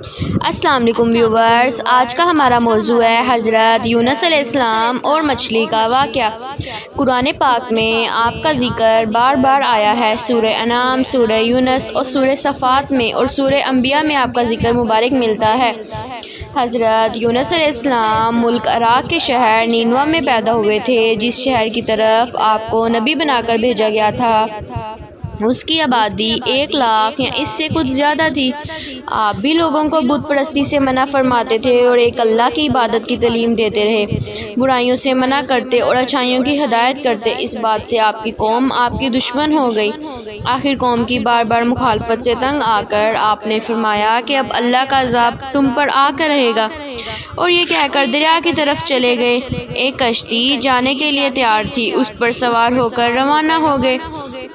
السلام علیکم ویورز، آج کا ہمارا موضوع ہے حضرت یونس علیہ السلام اور مچھلی کا واقعہ۔ قرآن پاک میں آپ کا ذکر بار بار آیا ہے۔ سورہ انعام، سورہ یونس اور سورہ صفات میں اور سورہ انبیاء میں آپ کا ذکر مبارک ملتا ہے۔ حضرت یونس علیہ السلام ملک عراق کے شہر نینوا میں پیدا ہوئے تھے، جس شہر کی طرف آپ کو نبی بنا کر بھیجا گیا تھا۔ اس کی آبادی 1 لاکھ یا اس سے کچھ زیادہ تھی۔ آپ بھی لوگوں کو بت پرستی سے منع فرماتے تھے اور ایک اللہ کی عبادت کی تعلیم دیتے رہے، برائیوں سے منع کرتے اور اچھائیوں کی ہدایت کرتے۔ اس بات سے آپ کی قوم آپ کی دشمن ہو گئی۔ آخر قوم کی بار بار مخالفت سے تنگ آ کر آپ نے فرمایا کہ اب اللہ کا عذاب تم پر آ کر رہے گا، اور یہ کہہ کر دریا کی طرف چلے گئے۔ ایک کشتی جانے کے لیے تیار تھی، اس پر سوار ہو کر روانہ ہو گئے۔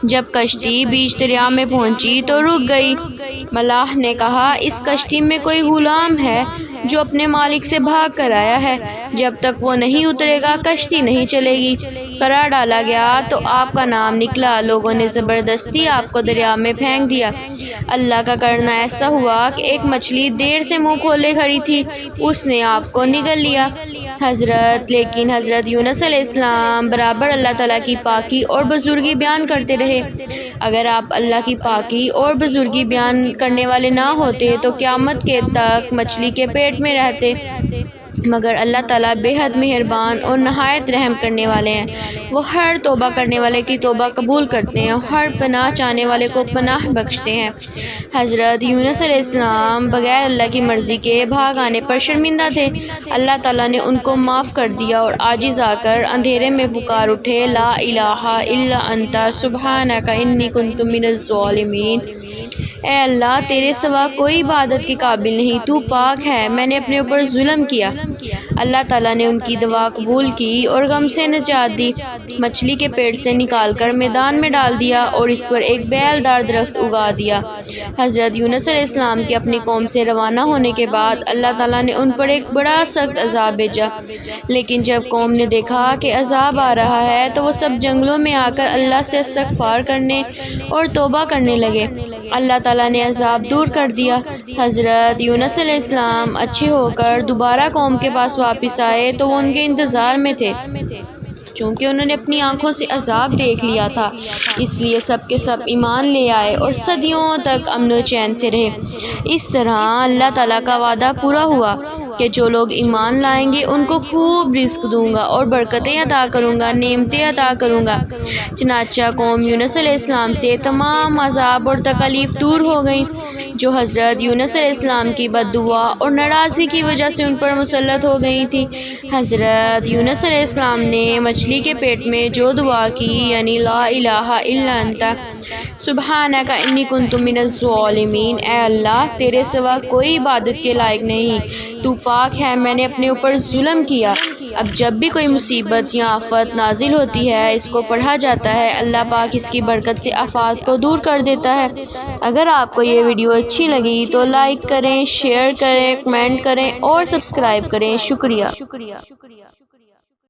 جب کشتی بیچ دریا میں پہنچی تو رک گئی۔ ملاح نے کہا، اس کشتی میں کوئی غلام ہے جو اپنے مالک سے بھاگ کر آیا ہے، جب تک وہ نہیں اترے گا کشتی نہیں چلے گی۔ قرار ڈالا گیا تو آپ کا نام نکلا۔ لوگوں نے زبردستی آپ کو دریا میں پھینک دیا۔ اللہ کا کرنا ایسا ہوا کہ ایک مچھلی دیر سے منہ کھولے کھڑی تھی، اس نے آپ کو نگل لیا۔ لیکن حضرت یونس علیہ السلام برابر اللہ تعالیٰ کی پاکی اور بزرگی بیان کرتے رہے۔ اگر آپ اللہ کی پاکی اور بزرگی بیان کرنے والے نہ ہوتے تو قیامت کے تک مچھلی کے پیٹ میں رہتے، مگر اللہ تعالیٰ بے حد مہربان اور نہایت رحم کرنے والے ہیں۔ وہ ہر توبہ کرنے والے کی توبہ قبول کرتے ہیں اور ہر پناہ چاہنے والے کو پناہ بخشتے ہیں۔ حضرت یونس علیہ السلام بغیر اللہ کی مرضی کے بھاگ آنے پر شرمندہ تھے۔ اللہ تعالیٰ نے ان کو معاف کر دیا اور عاجز آ کر اندھیرے میں پکار اٹھے، لا الہ الا انت سبحانک انی کنت من الظالمین۔ اے اللہ، تیرے سوا کوئی عبادت کے قابل نہیں، تو پاک ہے، میں نے اپنے اوپر ظلم کیا۔ اللہ تعالیٰ نے ان کی دعا قبول کی اور غم سے نجات دی۔ مچھلی کے پیٹ سے نکال کر میدان میں ڈال دیا اور اس پر ایک بیل دار درخت اگا دیا۔ حضرت یونس علیہ السلام کے اپنی قوم سے روانہ ہونے کے بعد اللہ تعالیٰ نے ان پر ایک بڑا سخت عذاب بھیجا، لیکن جب قوم نے دیکھا کہ عذاب آ رہا ہے تو وہ سب جنگلوں میں آ کر اللہ سے استغفار کرنے اور توبہ کرنے لگے۔ اللہ تعالیٰ نے عذاب دور کر دیا۔ حضرت یونس علیہ السلام اچھے ہو کر دوبارہ قوم کے پاس واپس آئے تو وہ ان کے انتظار میں تھے۔ چونکہ انہوں نے اپنی آنکھوں سے عذاب دیکھ لیا تھا، اس لیے سب کے سب ایمان لے آئے اور صدیوں تک امن و چین سے رہے۔ اس طرح اللہ تعالیٰ کا وعدہ پورا ہوا کہ جو لوگ ایمان لائیں گے ان کو خوب رزق دوں گا اور برکتیں عطا کروں گا، نعمتیں عطا کروں گا۔ چنانچہ قوم یونس علیہ السلام سے تمام عذاب اور تکالیف دور ہو گئیں جو حضرت یونس علیہ السلام کی بد دعا اور ناراضگی کی وجہ سے ان پر مسلط ہو گئی تھی۔ حضرت یونس علیہ السلام نے مچھلی کے پیٹ میں جو دعا کی، یعنی لا الہ الا انت سبحانک انی کنت من الظالمین، اے اللہ، تیرے سوا کوئی عبادت کے لائق نہیں، تو پاک ہے، میں نے اپنے اوپر ظلم کیا۔ اب جب بھی کوئی مصیبت یا آفت نازل ہوتی ہے، اس کو پڑھا جاتا ہے، اللہ پاک اس کی برکت سے آفات کو دور کر دیتا ہے۔ اگر آپ کو یہ ویڈیو اچھی لگی تو لائک کریں، شیئر کریں، کمنٹ کریں اور سبسکرائب کریں۔ شکریہ۔